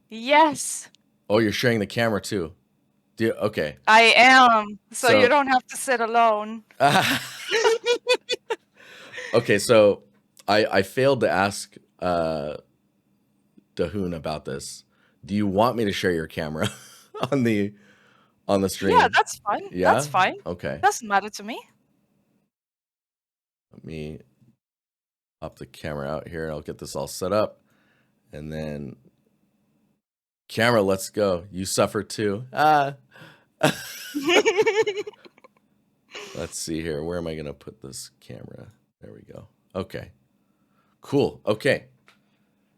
Yes, Oh, you're sharing the camera too. Okay. I am. So you So, don't have to sit alone. okay, so I failed to ask Dahoon about this. Do you want me to share your camera on the Yeah, stream? that's fine. That's Yeah? fine. Okay. Doesn't matter to me. Let me pop the camera out here. I'll get this all set up. And then camera, let's go. You suffer too. Let's see here. Where am I going to put this camera? There we go. Okay. Cool. Okay.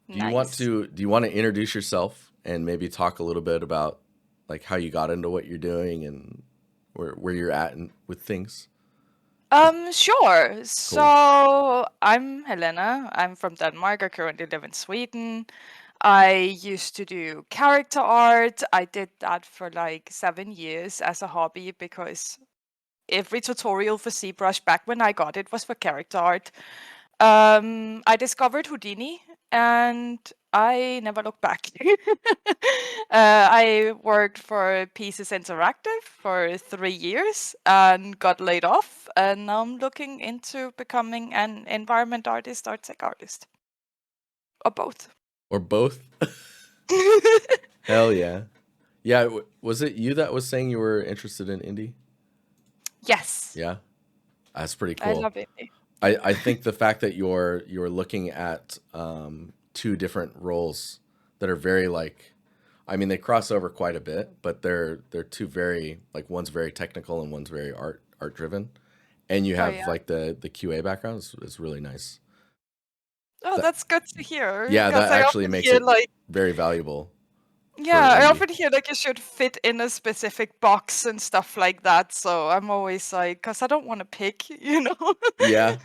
Nice. Do you want to introduce yourself and maybe talk a little bit about like how you got into what you're doing and where you're at with things? Sure. Cool. So I'm Helena. I'm from Denmark. I currently live in Sweden. I used to do character art. I did that for like 7 years as a hobby because every tutorial for ZBrush back when I got it was for character art. I discovered Houdini and I never looked back. I worked for Pieces Interactive for 3 years and got laid off, and now I'm looking into becoming an environment artist or tech artist, or both. Or both? Hell yeah. Yeah, was it you that was saying you were interested in indie? Yes, Yeah. That's pretty I cool. love it. I think the fact that you're looking at two different roles that are very like, I mean, they cross over quite a bit, but they're two very like, one's very technical and one's very art driven, and you Oh have yeah. like the QA background is really nice. Oh, That that's good to hear. Yeah, Because that I actually often makes hear it like, very valuable for yeah, I indie. often hear like you should fit in a specific box and stuff like that. So I'm always like, because I don't want to pick, you know? Yeah,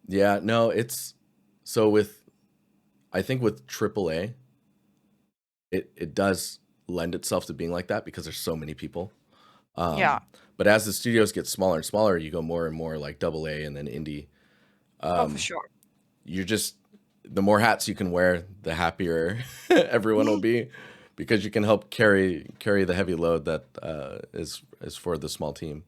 yeah. No, it's so with I think with AAA, it does lend itself to being like that because there's so many people. Yeah. But as the studios get smaller and smaller, you go more and more like double A and then indie. Oh, for sure. You're just the more hats you can wear, the happier everyone will be, because you can help carry the heavy load that is for the small team.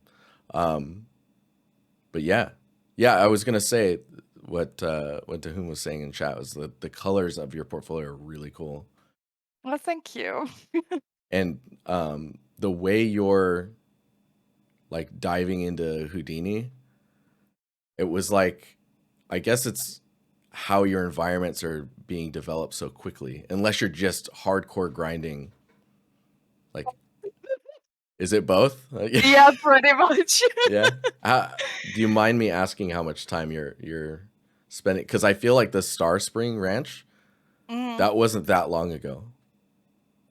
But yeah, yeah, I was gonna say what Dahum was saying in chat was that the colors of your portfolio are really cool, Well, thank you. and the way you're like diving into Houdini, it was like, I guess it's how your environments are being developed so quickly. Unless you're just hardcore grinding, like, is it both? Yeah, pretty much. Yeah. Do you mind me asking how much time you're spending? Because I feel like the Star Spring Ranch, Mhm. that wasn't that long ago.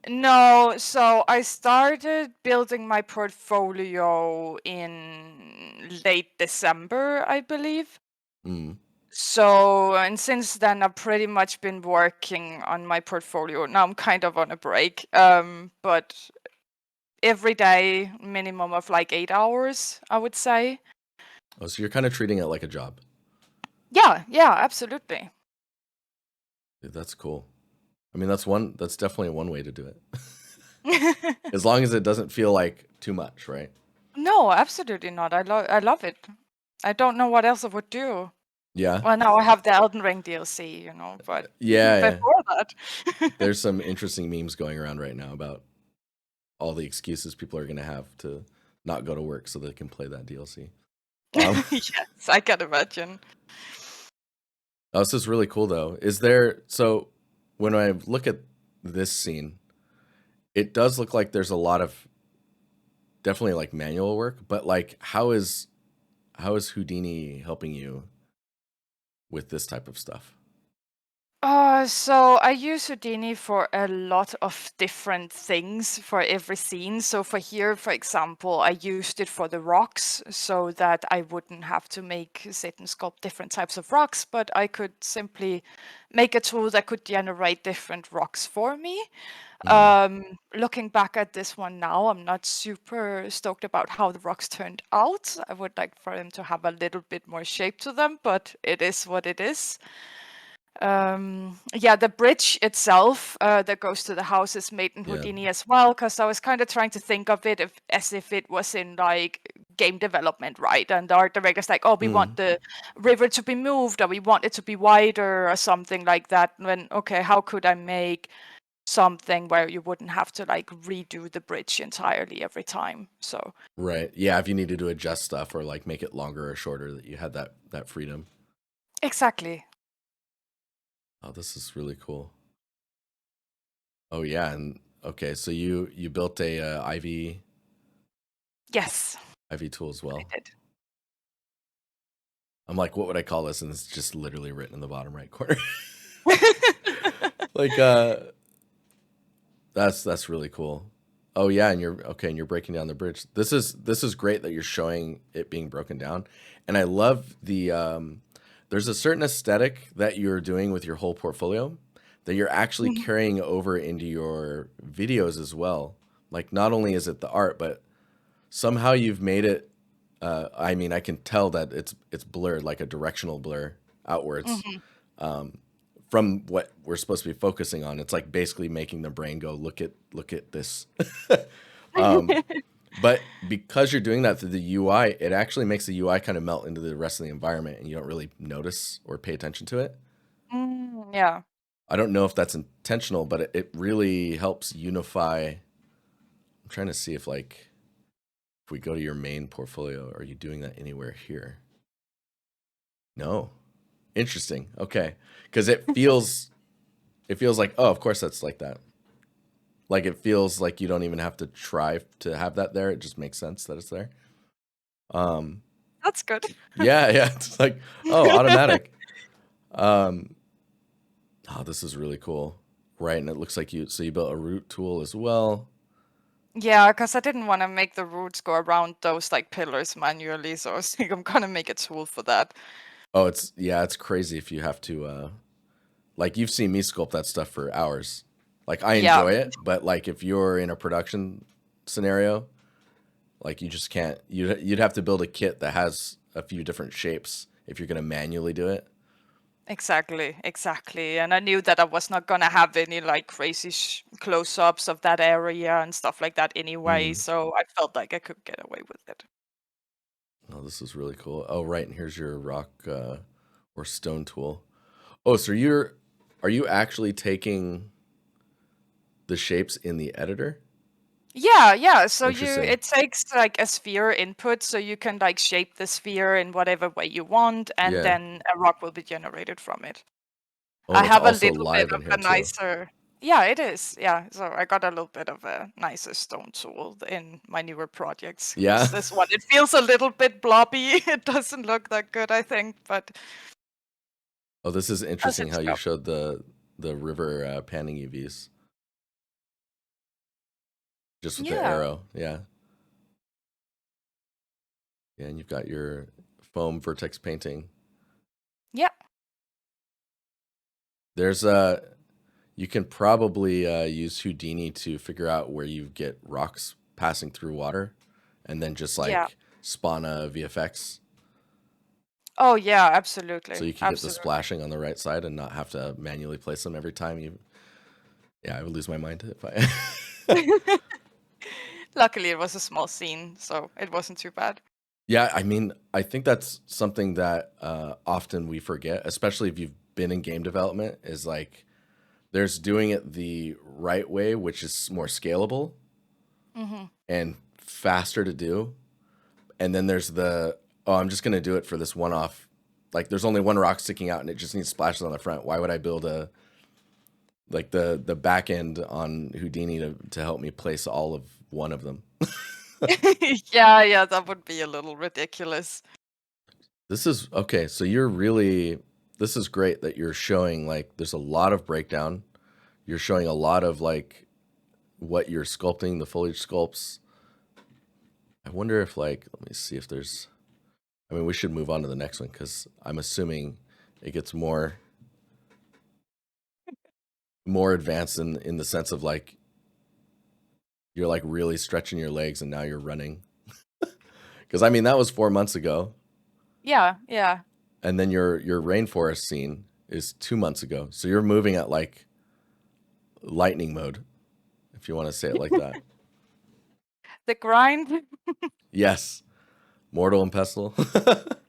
No, so I started building my portfolio in late December, I believe. Mm. So, and since then, I've pretty much been working on my portfolio. Now I'm kind of on a break, but every day, minimum of like 8 hours, I would say. Oh, so you're kind of treating it like a job. Yeah, yeah, absolutely. Dude, that's cool. I mean, that's definitely one way to do it. As long as it doesn't feel like too much, right? No, absolutely not. I love it. I don't know what else I would do. Yeah. Well, now I have the Elden Ring DLC, but Yeah, yeah. before that. There's some interesting memes going around right now about all the excuses people are going to have to not go to work so they can play that DLC. Yes, I can imagine. Oh, this is really cool though. Is there, so when I look at this scene, it does look like there's a lot of definitely like manual work, but like how is Houdini helping you with this type of stuff? So I use Houdini for a lot of different things for every scene. So for here, for example, I used it for the rocks so that I wouldn't have to sit and sculpt different types of rocks, but I could simply make a tool that could generate different rocks for me. Mm. Looking back at this one now, I'm not super stoked about how the rocks turned out. I would like for them to have a little bit more shape to them, but it is what it is. Yeah, the bridge itself that goes to the house is made in Yeah. Houdini as well, because I was kind of trying to think of it as if it was in like game development, right? And the art director's like, oh, we want Mm, the river to be moved, or we want it to be wider, or something like that. And then, okay, how could I make something where you wouldn't have to like redo the bridge entirely every time? So right. Yeah, if you needed to adjust stuff or like make it longer or shorter, that you had that freedom. exactly. Oh, this is really cool. Oh yeah, and okay, so you built a Yes, IV tool as well. I I'm like, what would I call this? And it's just literally written in the bottom right corner. did. Like that's really cool. Oh yeah, and you're okay, and you're breaking down the bridge. This is great that you're showing it being broken down. And I love the there's a certain aesthetic that you're doing with your whole portfolio that you're actually carrying over into your videos as well. Like not only is it the art, but somehow you've made it I mean, I can tell that it's blurred, like a directional blur outwards Mhm. from what we're supposed to be focusing on. It's like basically making the brain go, look at this. But because you're doing that through the UI, it actually makes the UI kind of melt into the rest of the environment, and you don't really notice or pay attention to it. Yeah. I don't know if that's intentional, but it really helps unify. I'm trying to see if like if we go to your main portfolio, are you doing that anywhere here? No. Interesting. Okay. Because it feels like, oh, of course that's like that. Like it feels like you don't even have to try to have that there. It just makes sense that it's there. Um, That's good. yeah, yeah. It's like, oh, automatic. Um, oh, this is really cool. Right, and it looks like you built a root tool as well. Yeah, because I didn't want to make the roots go around those like pillars manually, so I was like, I'm gonna make a tool for that. Oh, it's crazy if you have to like you've seen me sculpt that stuff for hours. Like I Yeah, enjoy it, but like if you're in a production scenario, like you just can't. You'd have to build a kit that has a few different shapes if you're gonna manually do it. exactly, exactly. And I knew that I was not gonna have any like crazy close-ups of that area and stuff like that anyway, Mm. so I felt like I could get away with it. Oh, this is really cool. Oh, right, and here's your rock or stone tool. Oh, so are you actually taking the shapes in the editor? Yeah, yeah. So Interesting. it takes like a sphere input, so you can like shape the sphere in whatever way you want, and Yeah. then a rock will be generated from it. Oh, I and it's have a also little bit live in of here a too. nicer. Yeah, it is. Yeah, so I got a little bit of a nicer stone tool in my newer projects Yeah. because this one it feels a little bit blobby. It doesn't look that good, I think, but Oh, this is as interesting it's how you go. showed the river panning UVs just with the Yeah, arrow. Yeah. Yeah, and you've got your foam vertex painting. yeah, There's you can probably use Houdini to figure out where you get rocks passing through water, and then just yeah. like spawn a VFX, Oh yeah, so absolutely, you could get the absolutely. splashing on the right side and not have to manually place them every time you. Yeah, I would lose my mind if I. Luckily, it was a small scene, so it wasn't too bad. Yeah, I mean, I think that's something that often we forget, especially if you've been in game development, is like there's doing it the right way, which is more scalable Hmm. and faster to do. And then there's the, oh, I'm just gonna do it for this one off. Like there's only one rock sticking out and it just needs splashes on the front. Why would I build a like the back end on Houdini to help me place all of one of them? Yeah, yeah, that would be a little ridiculous. This is okay, so you're really this is great that you're showing like there's a lot of breakdown. You're showing a lot of like what you're sculpting, the foliage sculpts. I wonder if like let me see if there's I mean we should move on to the next one because I'm assuming it gets more advanced in the sense of like you're like really stretching your legs and now you're running. Because I mean that was 4 months ago, Yeah, yeah. and then your rainforest scene. is 2 months ago. So you're moving at like lightning mode, if you want to say it like that. The grind. Yes, mortal and pestle.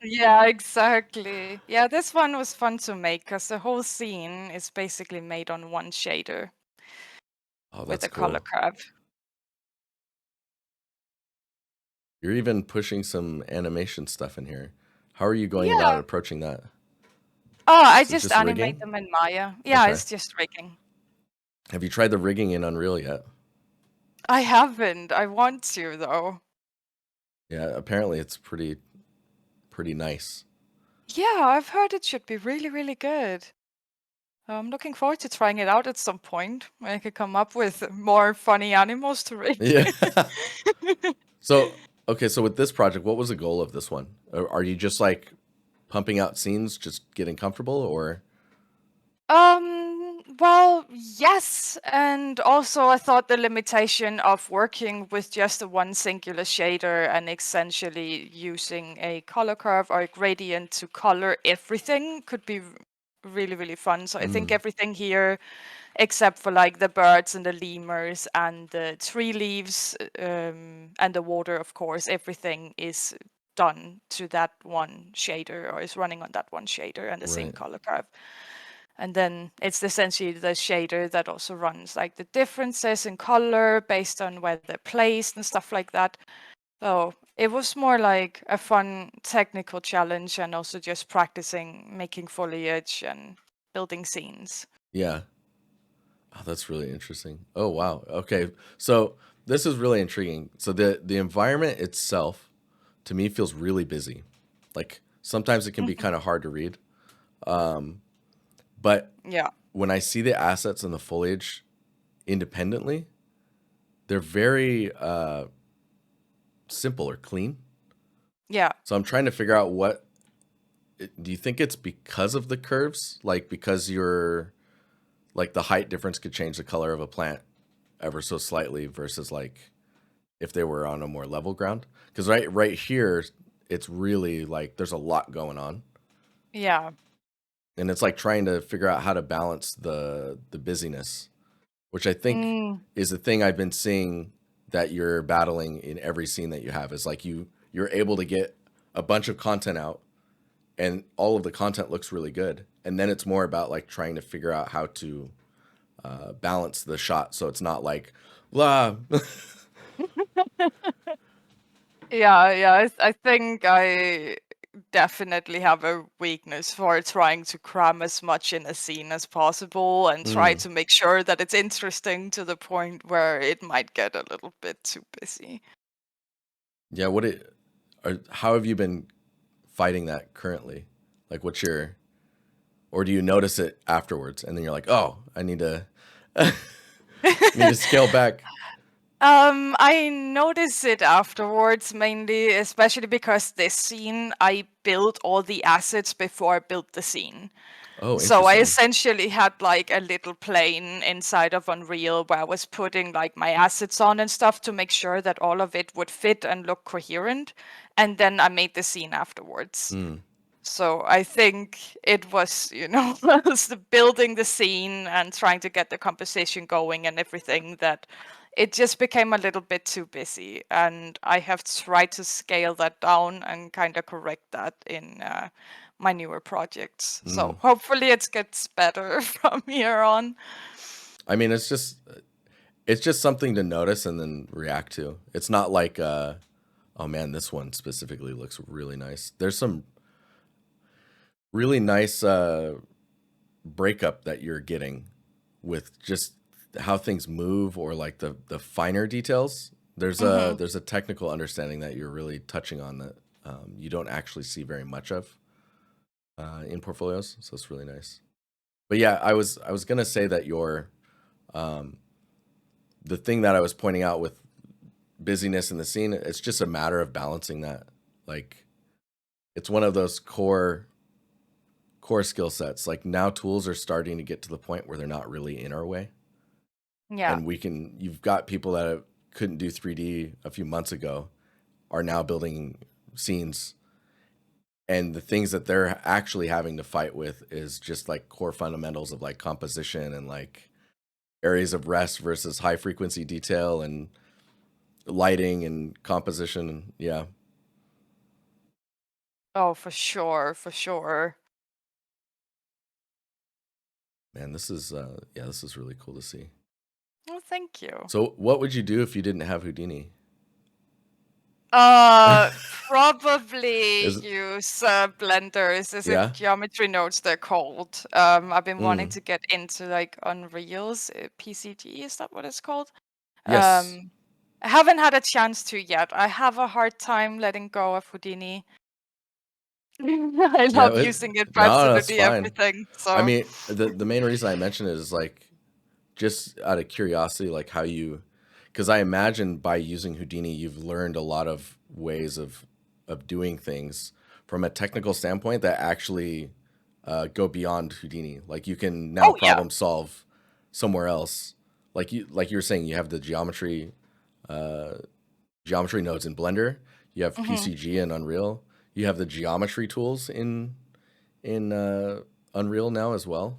Yeah, exactly. Yeah, this one was fun to make because the whole scene is basically made on one shader Oh, with that's a color cool. curve. You're even pushing some animation stuff in here. How are you going about Yeah. approaching that? Oh, I Is it just just animate rigging? them in Maya. Yeah, Okay. it's just rigging. Have you tried the rigging in Unreal yet? I haven't. I want to though. Yeah, apparently it's pretty nice. Yeah, I've heard it should be really, really good. I'm looking forward to trying it out at some point. I could come up with more funny animals to rig. Yeah. So, okay, so with this project, what was the goal of this one? Are you just like pumping out scenes, just getting comfortable, or? Well, yes, and also I thought the limitation of working with just the one singular shader and essentially using a color curve or a gradient to color everything could be really, really fun. So I think Mm, everything here, except for like the birds and the lemurs and the tree leaves, and the water, of course, everything is done to that one shader or is running on that one shader and the same right. color curve. And then it's essentially the shader that also runs like the differences in color based on where they're placed and stuff like that. So it was more like a fun technical challenge and also just practicing making foliage and building scenes. Yeah. Oh, that's really interesting. Oh, wow. Okay. So this is really intriguing. So the environment itself to me feels really busy. Like sometimes it can be Mhm. kind of hard to read. But Yeah, when I see the assets and the foliage independently, they're very simple or clean. yeah, So I'm trying to figure out what do you think it's because of the curves? Like because you're like the height difference could change the color of a plant ever so slightly versus like if they were on a more level ground. Because right here, it's really like there's a lot going on, yeah. and it's like trying to figure out how to balance the busyness, which I think Mm, is the thing I've been seeing that you're battling in every scene that you have is like you're able to get a bunch of content out and all of the content looks really good, and then it's more about like trying to figure out how to balance the shot so it's not like blah. yeah, yeah. I think I definitely have a weakness for trying to cram as much in a scene as possible and try Mm. to make sure that it's interesting to the point where it might get a little bit too busy. Yeah, how have you been fighting that currently? Like what's your or do you notice it afterwards and then you're like, "Oh, I need to need to scale back." I notice it afterwards mainly, especially because this scene I built all the assets before I built the scene. Oh, So I interesting. essentially had like a little plane inside of Unreal where I was putting like my assets on and stuff to make sure that all of it would fit and look coherent. And then I made the scene afterwards. Mm, So I think it was, was the building the scene and trying to get the composition going and everything that it just became a little bit too busy. And I have tried to scale that down and kind of correct that in my newer projects. So mm. hopefully it gets better from here on. I mean, it's just something to notice and then react to. It's not like oh man, this one specifically looks really nice. There's some really nice breakup that you're getting with just how things move or like the finer details. Hmm. There's a technical understanding that you're really touching on that you don't actually see very much of in portfolios. So it's really nice. But yeah, I was gonna say that um, the thing that I was pointing out with busyness in the scene, it's just a matter of balancing that. Like it's one of those core skill sets. Like now tools are starting to get to the point where they're not really in our way. Yeah. And you've got people that couldn't do 3D a few months ago are now building scenes and the things that they're actually having to fight with is just like core fundamentals of like composition and like areas of rest versus high frequency detail and lighting and composition. Yeah, Oh, for sure, for sure. man, this is really cool to see. Well, thank you. So, what would you do if you didn't have Houdini? Uh, Probably Is use blenders. Is it yeah? geometry nodes they're called? I've been wanting Mm. to get into like Unreal's PCG. Is that what it's called? Yes. Um, I haven't had a chance to yet. I have a hard time letting go of Houdini. I Yeah. love using it for No, that's absolutely fine. everything. I So, mean, the main reason I mention it is like just out of curiosity, like how you, because I imagine by using Houdini, you've learned a lot of ways of doing things from a technical standpoint that actually go beyond Houdini. Like you can now oh yeah. problem solve somewhere else. Like you were saying, you have the geometry nodes in Blender. You have Hmm. PCG and Unreal. You have the geometry tools in Unreal now as well.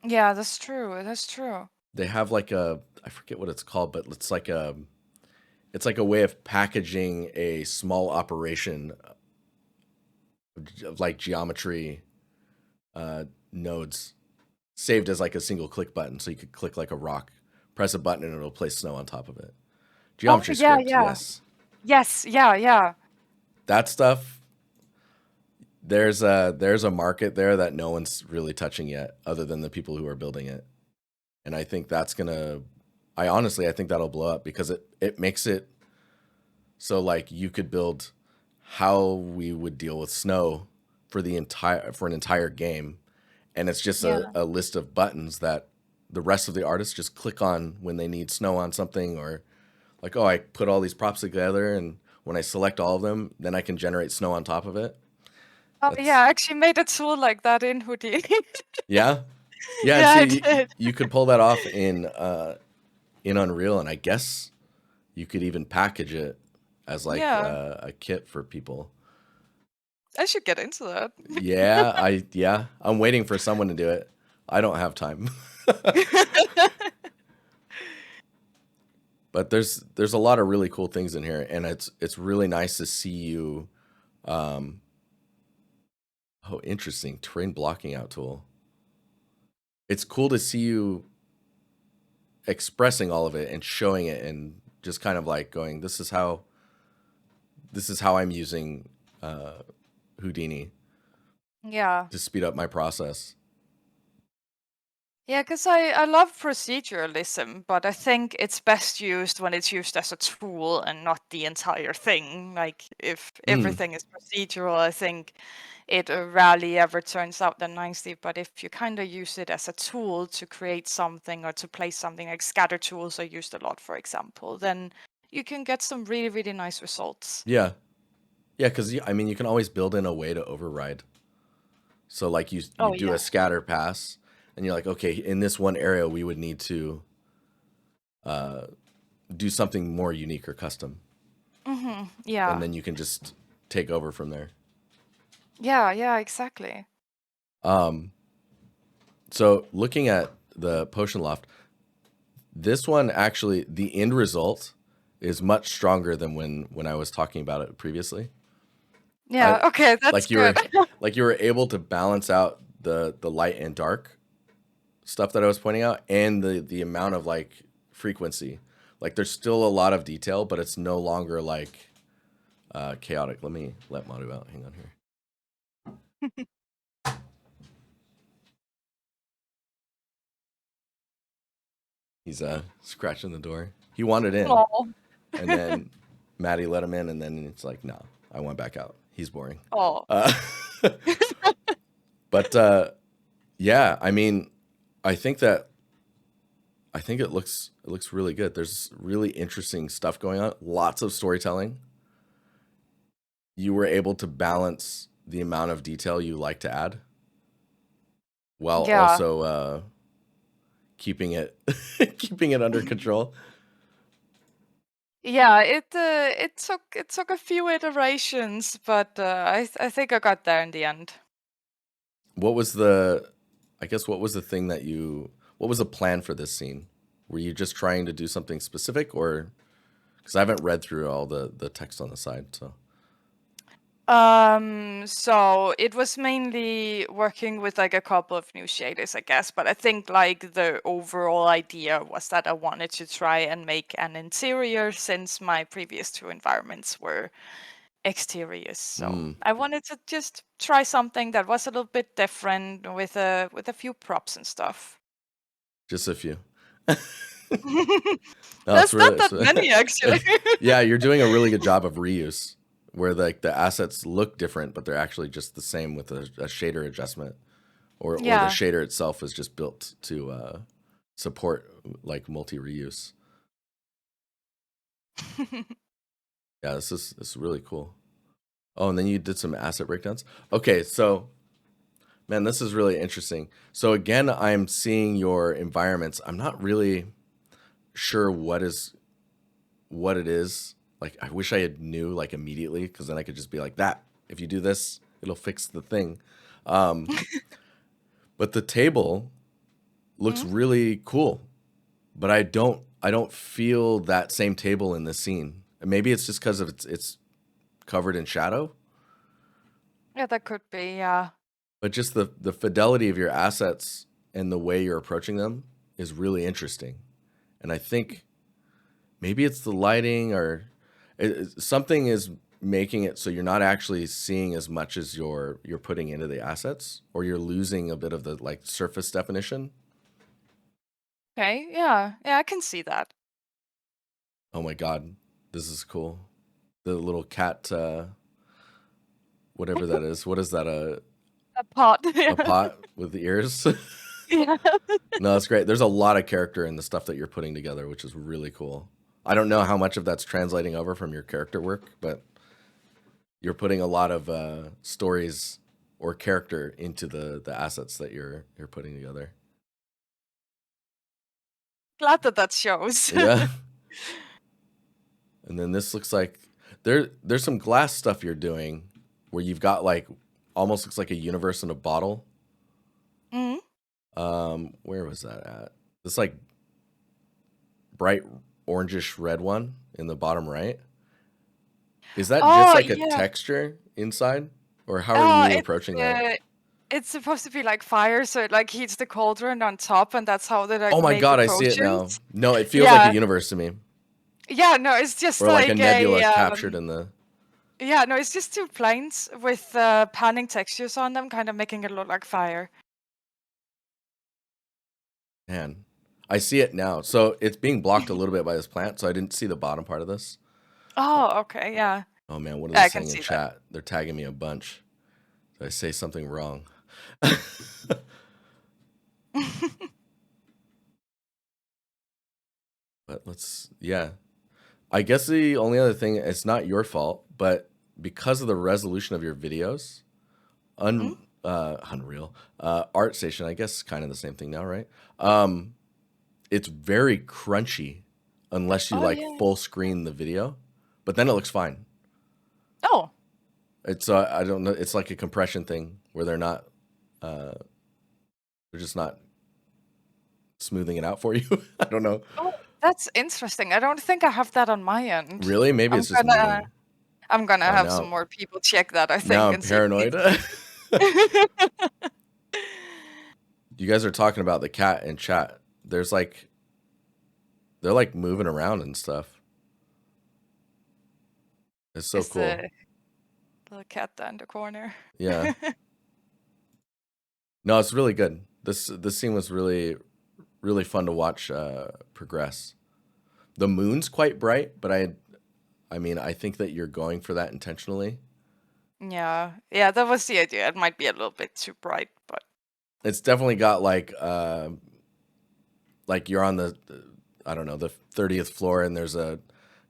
Yeah, that's true. That's true. They have like a, I forget what it's called, but it's like a way of packaging a small operation of like geometry nodes saved as like a single click button. So you could click like a rock, press a button, and it'll place snow on top of it. Oh Geometry yeah, script, yeah. yes. Yes, yeah, yeah. That stuff, there's a market there that no one's really touching yet, other than the people who are building it. And I think that's gonna, I think that'll blow up because it makes it so like you could build how we would deal with snow for an entire game, and it's just Yeah. a list of buttons that the rest of the artists just click on when they need snow on something, or like, oh, I put all these props together and when I select all of them, then I can generate snow on top of it. Oh yeah, That's I actually made a tool like that in Houdini. yeah. Yeah, and Yeah, I see did. you could pull that off in Unreal, and I guess you could even package it as like Yeah, a kit for people. I should get into that. I'm waiting for someone to do it. I don't have time. But there's a lot of really cool things in here, and it's really nice to see you. Um, oh, interesting terrain blocking out tool. It's cool to see you expressing all of it and showing it, and just kind of like going, this is how I'm using Houdini Yeah. to speed up my process. Yeah, because I love proceduralism, but I think it's best used when it's used as a tool and not the entire thing. Like, if Mm, everything is procedural, I think it rarely ever turns out that nicely. But if you kind of use it as a tool to create something or to place something, like scatter tools are used a lot, for example, then you can get some really, really nice results. yeah, yeah, because I mean, you can always build in a way to override. So like you Oh, do a yeah. scatter pass, and you're like, okay, in this one area we would need to do something more unique or custom, and Yeah. then you can just take over from there. Yeah, yeah, exactly. Um, so looking at the potion loft, this one actually the end result is much stronger than when I was talking about it previously. I Yeah, okay, that's like you good. were like you were able to balance out the light and dark stuff that I was pointing out, and the amount of like frequency. Like there's still a lot of detail, but it's no longer like chaotic. Let me let Manu out. Hang on here. He's scratching the door. He wanted in, Oh. and then Maddie let him in, and then it's like, no, I want back out. He's boring. Oh. Uh, but yeah, I mean, I think that it looks really good. There's really interesting stuff going on. Lots of storytelling. You were able to balance the amount of detail you like to add while Yeah. also keeping it keeping it under control. Yeah, it took a few iterations, but I think I got there in the end. What was the, I guess, what was the thing that what was the plan for this scene? Were you just trying to do something specific, or because I haven't read through all the text on the side, so. So it was mainly working with like a couple of new shaders, I guess, but I think like the overall idea was that I wanted to try and make an interior since my previous two environments were exteriors. So Mm, I wanted to just try something that was a little bit different with a few props and stuff. just a few. No, it's There's not really, that many actually. yeah, you're doing a really good job of reuse, where like the assets look different, but they're actually just the same with a shader adjustment, or the Yeah. shader itself is just built to support like multi reuse. Yeah, this is really cool. Oh, and then you did some asset breakdowns. Okay, so man, this is really interesting. So again, I'm seeing your environments. I'm not really sure what it is. Like I wish I had knew like immediately, because then I could just be like that. If you do this, it'll fix the thing. Um, but the table looks Mm. really cool. But I don't feel that same table in this scene. Maybe it's just because of it's covered in shadow. Yeah, that could be, yeah. But just the fidelity of your assets and the way you're approaching them is really interesting. And I think maybe it's the lighting, or something is making it so you're not actually seeing as much as you're putting into the assets, or you're losing a bit of the like surface definition. Okay, yeah. Yeah, I can see that. Oh my god, this is cool. The little cat, whatever that is. What is that? A pot, A yeah. pot with the ears? Yeah. No, that's great. There's a lot of character in the stuff that you're putting together, which is really cool. I don't know how much of that's translating over from your character work, but you're putting a lot of stories or character into the assets that you're putting together. Glad that that shows. Yeah. And then this looks like there's some glass stuff you're doing where you've got like almost looks like a universe in a bottle. Mhm. Where was that at? This like bright orangish red one in the bottom right. Is that just Oh, like a yeah. texture inside? Or how are Oh, you approaching that? it's supposed to be like fire, so it, like, heats the cauldron on top, and that's how they, Oh like, my made the god, I see it now. potions. No, it feels like a Yeah. universe to me. Yeah, no, it's just Or like a like nebula captured in the. yeah, no, it's just 2 planes with, panning textures on them, kind of making it look like fire. Man, I see it now. So it's being blocked a little bit by this plant, so I didn't see the bottom part of this. Oh, okay, yeah. Oh man, what are Yeah, they I can saying in see that. chat? They're tagging me a bunch. Did I say something wrong? But yeah. I guess the only other thing, it's not your fault, but because of the resolution of your videos, Mm? Unreal, ArtStation, I guess kind of the same thing now, right? Um, it's very crunchy unless you Oh, like yeah. full screen the video, but then it looks fine. Oh, It's I don't know, it's like a compression thing where uh, they're just not smoothing it out for you. I don't know. oh, that's interesting. I don't think I have that on my end. Really? Maybe I'm it's just gonna me. I'm gonna Oh, have some now more people check that, I now think, I'm and see if paranoid. it's You guys are talking about the cat in chat. There's like they're like moving around and stuff. It's so It's cool. the little cat there in the corner. Yeah. No, it's really good. This scene was really really fun to watch progress. The moon's quite bright, but I mean, I think that you're going for that intentionally. Yeah. Yeah, that was the idea. It might be a little bit too bright, but It's definitely got like you're on the I don't know, the 30th floor, and there's a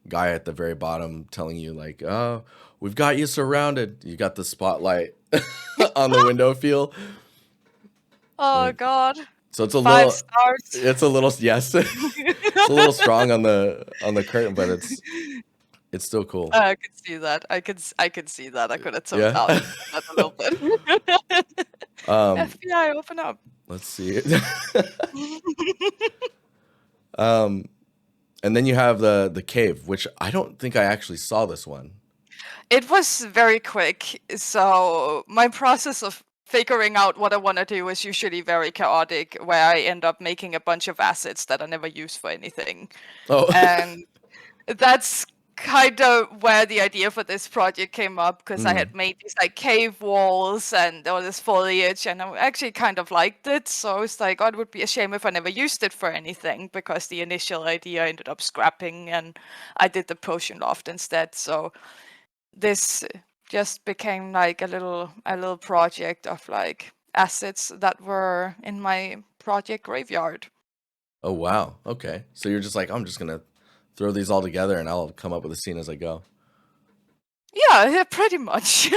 guy at the very bottom telling you like, "Oh, we've got you surrounded." You got the spotlight on the window feel. oh Like god. So Five stars. it's a little, yes, it's a little strong on the curtain, but it's still cool. I could see that. I could see that. I could have toned Yeah. down that a little bit. um, FBI, open up. let's see. um, and then you have the cave, which I don't think I actually saw this one. It was very quick, so my process of figuring out what I want to do is usually very chaotic, where I end up making a bunch of assets that I never use for anything. Oh. And that's kind of where the idea for this project came up, because I Mm. had made these like cave walls and all this foliage, and I actually kind of liked it. So I was like, oh, it would be a shame if I never used it for anything, because the initial idea ended up scrapping and I did the potion loft instead. So this just became like a little project of like assets that were in my project graveyard. Oh wow. Okay. So you're just like, I'm just gonna throw these all together and I'll come up with a scene as I go. Yeah, pretty much.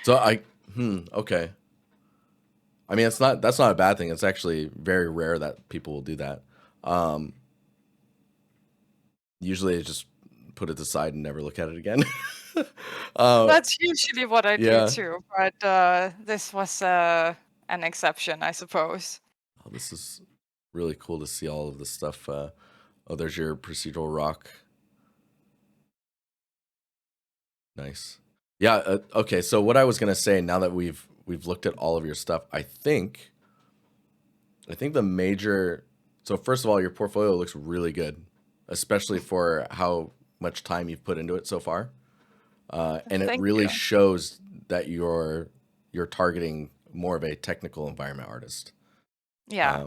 So okay. I mean, that's not a bad thing. It's actually very rare that people will do that. Um, usually, I just put it aside and never look at it again. uh, That's usually what I do yeah. too, but this was an exception, I suppose. Oh, this is really cool to see all of this stuff. Oh, there's your procedural rock. Nice. Yeah. Okay. So what I was gonna say, now that we've looked at all of your stuff, I think the major. So first of all, your portfolio looks really good, especially for how much time you've put into it so far, and it Thank really you. shows that you're targeting more of a technical environment artist, Yeah,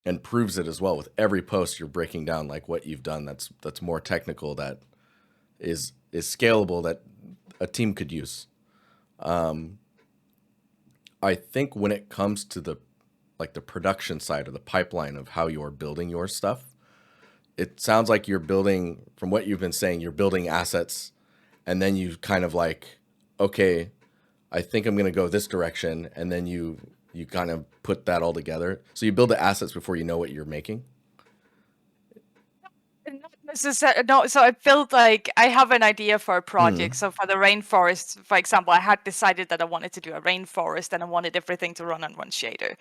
and proves it as well with every post. You're breaking down like what you've done that's more technical, that is scalable, that a team could use. I think when it comes to the like the production side or the pipeline of how you're building your stuff, it sounds like you're building, from what you've been saying, you're building assets, and then you kind of like, okay, I think I'm going to go this direction, and then you kind of put that all together. So you build the assets before you know what you're making. not necessarily. No, so I felt like I have an idea for a project. Mm, So for the rainforest, for example, I had decided that I wanted to do a rainforest and I wanted everything to run on one shader.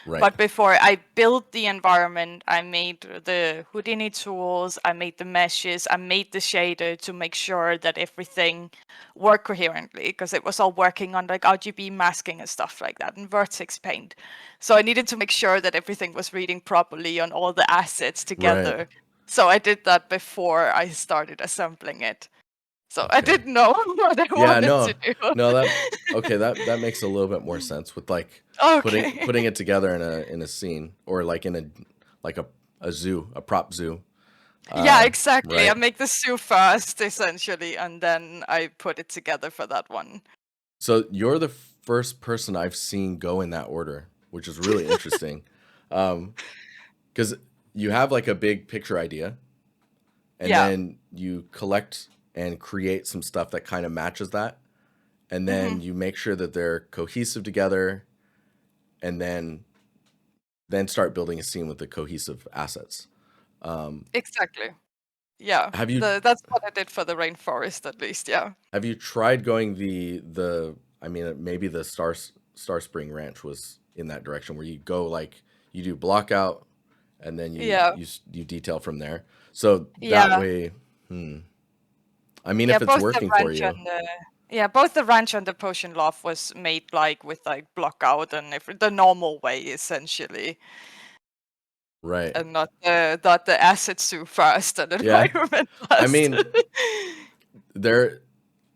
right, But before I built the environment, I made the Houdini tools, I made the meshes, I made the shader to make sure that everything worked coherently, because it was all working on like RGB masking and stuff like that and vertex paint. So I needed to make sure that everything was reading properly on all the assets right. together. So I did that before I started assembling it. So I Okay. didn't know what I Yeah, wanted to no, do. no, okay, that makes a little bit more sense with like Okay. putting it together in a scene, or like in a like a zoo, a prop zoo. Yeah, exactly. I Right. make the soup first, essentially, and then I put it together for that one. So you're the first person I've seen go in that order, which is really interesting. Because you have like a big picture idea, and Yeah. then you collect and create some stuff that kind of matches that, and Hmm. then you make sure that they're cohesive together, and then start building a scene with the cohesive assets. Exactly. Yeah. Have you That's what I did for the rainforest, at least. Yeah. have you tried going the I mean, maybe the Star Spring Ranch was in that direction, where you go like you do block out, and then Yeah. you detail from there. So that Yeah. way, I mean, Yeah. if it's Both the working for ranch you, and the yeah, both the ranch and the potion loft was made like with like block out and the normal way, essentially, right? and not the acid soup first and Yeah. environment I last. mean, there.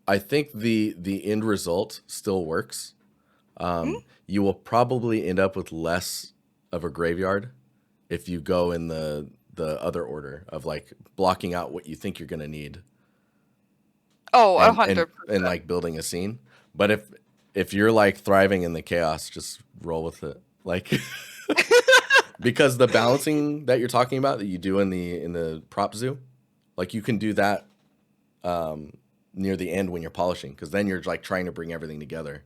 I think the end result still works. You will probably end up with less of a graveyard if you go in the other order of like blocking out what you think you're gonna need, Oh, a and hundred like percent. building a scene. But if you're like thriving in the chaos, just roll with it. Like because the balancing that you're talking about that you do in the prop zoo, like you can do that near the end when you're polishing, because then you're like trying to bring everything together.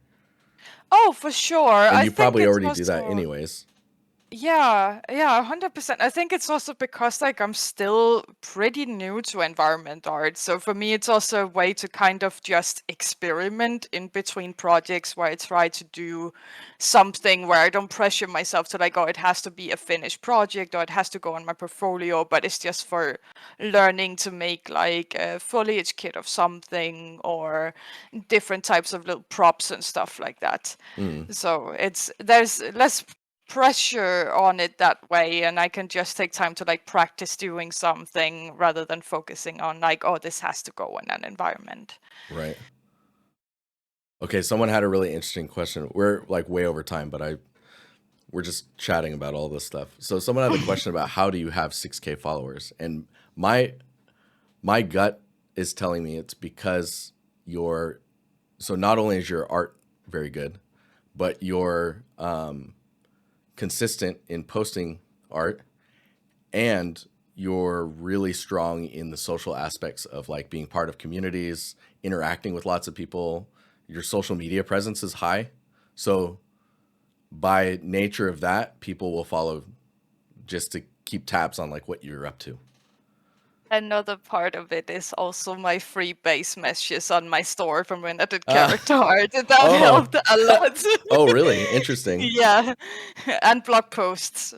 Oh, for sure. And I you think probably it's already do that also anyways. yeah, yeah, 100%. I think it's also because like I'm still pretty new to environment art. So for me, it's also a way to kind of just experiment in between projects where I try to do something where I don't pressure myself to like, oh, it has to be a finished project or it has to go on my portfolio, but it's just for learning to make like a foliage kit of something or different types of little props and stuff like that. Mm, So it's there's less pressure on it that way, and I can just take time to like practice doing something rather than focusing on like, oh, this has to go in an environment. right. Okay, someone had a really interesting question. We're like way over time, but we're just chatting about all this stuff. So someone had a question about how do you have 6K followers? And my my gut is telling me it's because your so not only is your art very good, but you're consistent in posting art, and you're really strong in the social aspects of like being part of communities, interacting with lots of people. Your social media presence is high. So by nature of that, people will follow just to keep tabs on like what you're up to. Another part of it is also my free base meshes on my store from when I did Uh, character art. That oh, helped a lot. oh, really? Interesting. Yeah, and blog posts.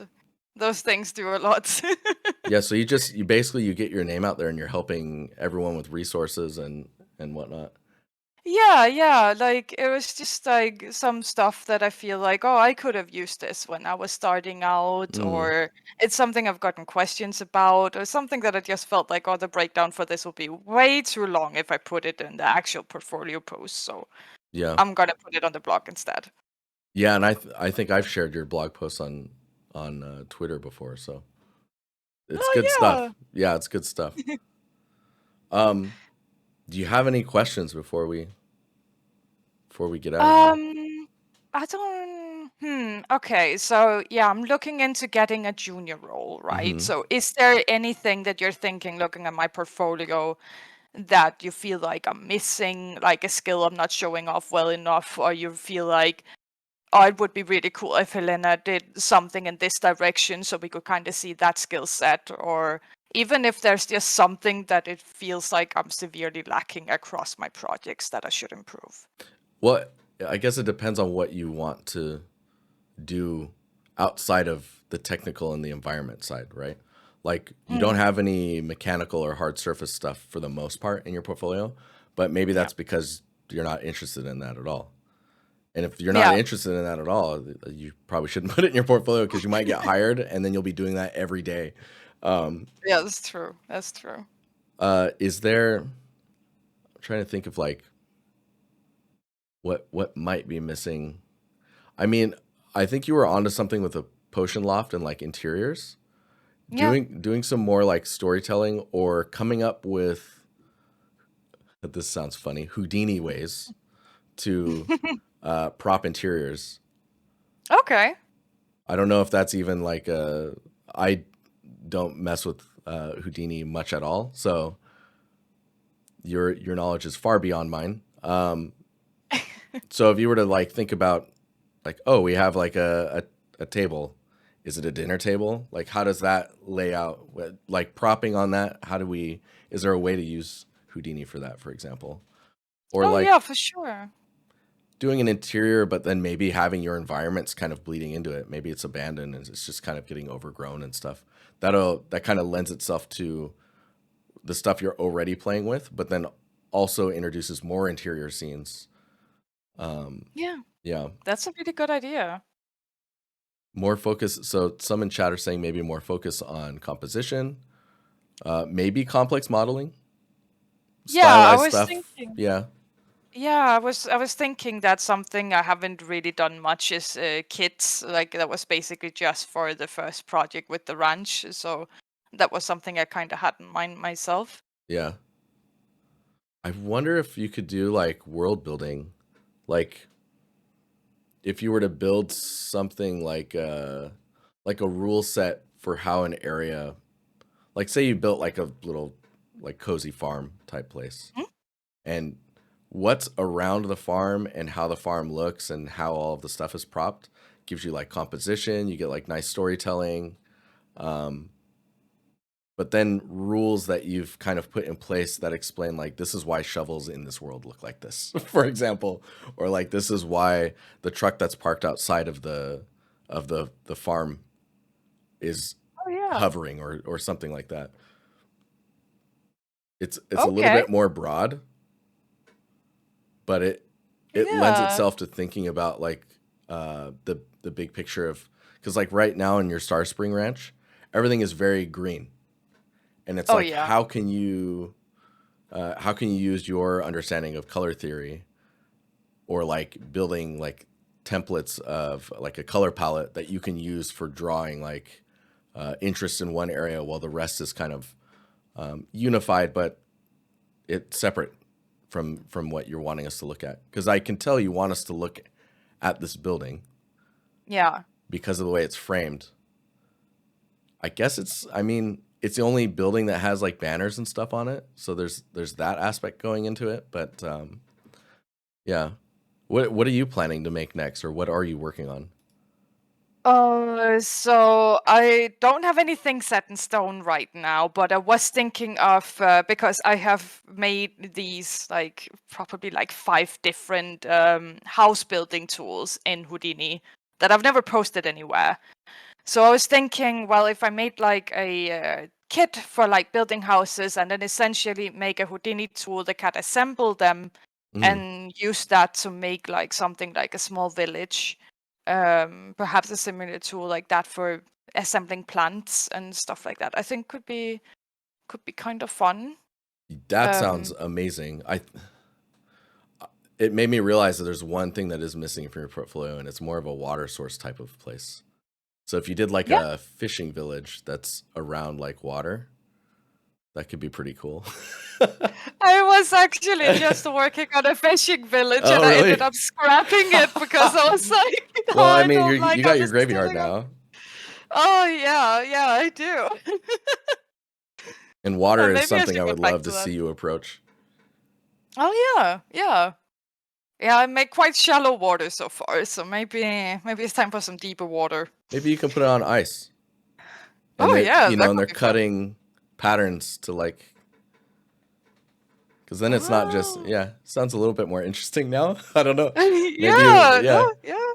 Those things do a lot. Yeah, so you basically you get your name out there and you're helping everyone with resources and whatnot. Yeah, yeah, like it was just like some stuff that I feel like, oh, I could have used this when I was starting out, Mm, or it's something I've gotten questions about, or something that I just felt like, oh, the breakdown for this will be way too long if I put it in the actual portfolio post. So yeah, I'm gonna put it on the blog instead. yeah, and I think I've shared your blog posts on Twitter before, so it's good Oh stuff. Yeah, it's good stuff. Um, do you have any questions before we get out of yeah. here? I don't. Okay, so yeah, I'm looking into getting a junior role, right? Mm-hmm. So is there anything that you're thinking, looking at my portfolio, that you feel like I'm missing, like a skill I'm not showing off well enough, or you feel like, oh, it would be really cool if Helena did something in this direction so we could kind of see that skill set, or even if there's just something that it feels like I'm severely lacking across my projects that I should improve. Well, I guess it depends on what you want to do outside of the technical and the environment side, right? Like you don't Mm, have any mechanical or hard surface stuff for the most part in your portfolio, but maybe yeah. that's because you're not interested in that at all. And if you're not Yeah. interested in that at all, you probably shouldn't put it in your portfolio because you might get hired and then you'll be doing that every day. Um, Yeah, that's true. That's true. is there? I'm trying to think of like what might be missing. I mean, I think you were onto something with a potion loft and like interiors. Yeah. Doing some more like storytelling or coming up with, this sounds funny, Houdini ways to prop interiors. Okay. I don't know if that's even like I don't mess with Houdini much at all, so your knowledge is far beyond mine. So if you were to like think about like, oh, we have like a table, is it a dinner table? Like how does that lay out? Like propping on that, how do we? Is there a way to use Houdini for that, for example? Or Oh yeah, like for sure. doing an interior, but then maybe having your environments kind of bleeding into it. Maybe it's abandoned and it's just kind of getting overgrown and stuff. That kind of lends itself to the stuff you're already playing with, but then also introduces more interior scenes. Um, Yeah, yeah, that's a really good idea. more focus. So some in chat are saying maybe more focus on composition, maybe complex modeling, Yeah, I stylized was stuff. thinking. Yeah, Yeah, I was thinking that something I haven't really done much is kits. Like that was basically just for the first project with the ranch. So that was something I kind of had in mind myself. yeah. I wonder if you could do like world building, like if you were to build something like a rule set for how an area, like say you built like a little like cozy farm type place, Hmm? and what's around the farm and how the farm looks and how all of the stuff is propped gives you like composition. You get like nice storytelling. But then rules that you've kind of put in place that explain like this is why shovels in this world look like this, for example, or like this is why the truck that's parked outside of the farm is Oh yeah. hovering or something like that. It's a little Okay. bit more broad, but it lends Yeah. itself to thinking about like the big picture of, because like right now in your Star Spring Ranch, everything is very green, and it's Oh like yeah. how can you use your understanding of color theory or like building like templates of like a color palette that you can use for drawing like interest in one area while the rest is kind of unified, but it's separate from what you're wanting us to look at. Because I can tell you want us to look at this building Yeah. because of the way it's framed. I guess I mean, it's the only building that has like banners and stuff on it. So there's that aspect going into it. But yeah. What are you planning to make next, or what are you working on? So I don't have anything set in stone right now, but I was thinking of because I have made these like probably like 5 different house building tools in Houdini that I've never posted anywhere. So I was thinking, well, if I made like a kit for like building houses and then essentially make a Houdini tool that can assemble them Mm. and use that to make like something like a small village, perhaps a similar tool like that for assembling plants and stuff like that. I think could be kind of fun. That sounds Um, amazing. It made me realize that there's one thing that is missing from your portfolio, and it's more of a water source type of place. So if you did like yeah, a fishing village that's around like water, that could be pretty cool. I was actually just working on a fishing village and Oh, I really? ended up scrapping it because I was like, oh, Well, I I mean, don't you like got your graveyard understanding. now, Oh yeah, yeah, I do. and water is Maybe I something I should would get back love to to that. see you approach. Oh yeah, yeah. Yeah, I make quite shallow water so far, so maybe it's time for some deeper water. Maybe you can put it on ice, and Oh that yeah, you know, that and could they're be fun. cutting patterns to like, because then it's not just Oh. yeah. Sounds a little bit more interesting now. I don't know. Maybe Yeah, yeah. no, yeah.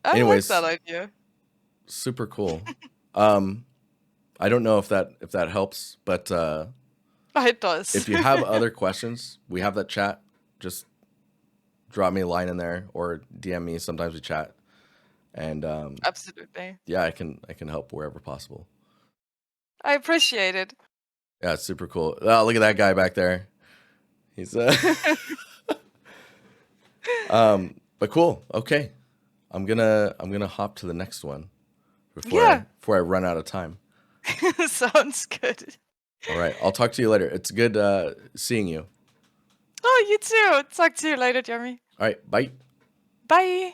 I like that Anyways, idea. super cool. Um, I don't know if that helps, but It does. if you have other questions, we have that chat. Just drop me a line in there or DM me. Sometimes we chat, and Absolutely. yeah, I can help wherever possible. I appreciate it. Yeah, it's super cool. Oh, look at that guy back there. He's but cool. Okay, I'm gonna hop to the next one Yeah, before I run out of time. sounds good. All right, I'll talk to you later. It's good seeing you. Oh, you too. Talk to you later, Jeremy. All right, bye. Bye.